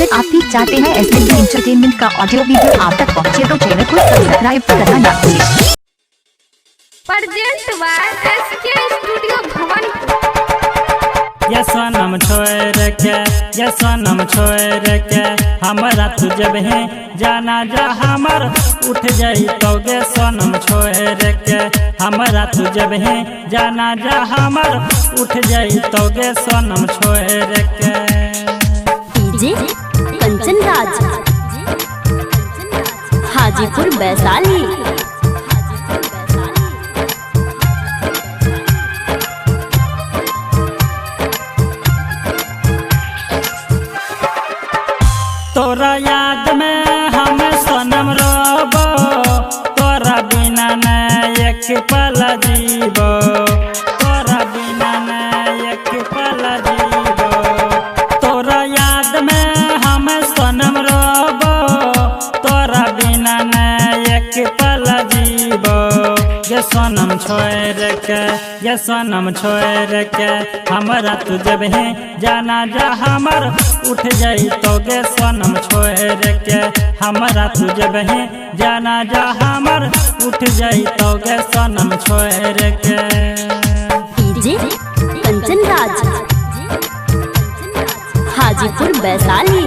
अगर आप भी चाहते हैं SLB एंटरटेनमेंट का ऑडियो वीडियो आप तक पहुंचे तो चैनल को सब्सक्राइब करना ना भूलें। प्रेजेंट बाय SK स्टूडियो भवन। ये सनम छोड़ के, ये सनम छोड़ के हमारा तू जब है जाना जा हमर उठ जाई तो गे सनम छोड़ के हमारा तू जब है जाना जा हमर उठ जाई तो गे सनम छोड़ के। डीजे कंचन राज हाजीपुर वैशाली। तोरा याद में हम सनम रोबो, तोरा बिना न एक पल जीवो, तोरा बिना न एक पल जीवो। तोरा याद में हम सनम रोबो, तोरा बिना न एक पल जीवो। ये सनम छोड़ के, ये सनम छोड़ के हमारा तू जब है जाना जा हमर उठ जाई तो गे सनम छोड़ के हमारा तू जब है जाना जा हमर उठ जाई तो गे सनम छोड़ के। डीजे कंचन राज हाजीपुर वैशाली।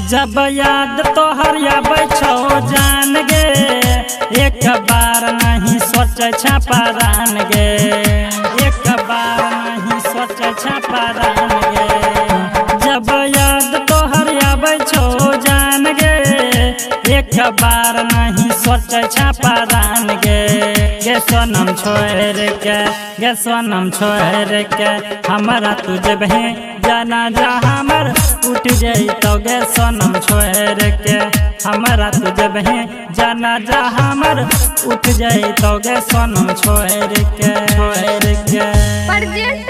जब याद तोहर आबै छौ जान गे, एक बार नहीं सोचे छापरान गे, एक बार नहीं सोचे छापरान गे। जब याद तोहर आबै छौ जान गे, एक बार नहीं सोचे छापरान गे। गे सनम छोड़ के, गे सनम छोड़ के हमारा तू जब है जाना जा हमर उठ जाई तो गे सनम छोड़ के हमारा तू जब है जाना जा हमर उठ जाई तो गे सनम छोड़ के। प्रेजेंट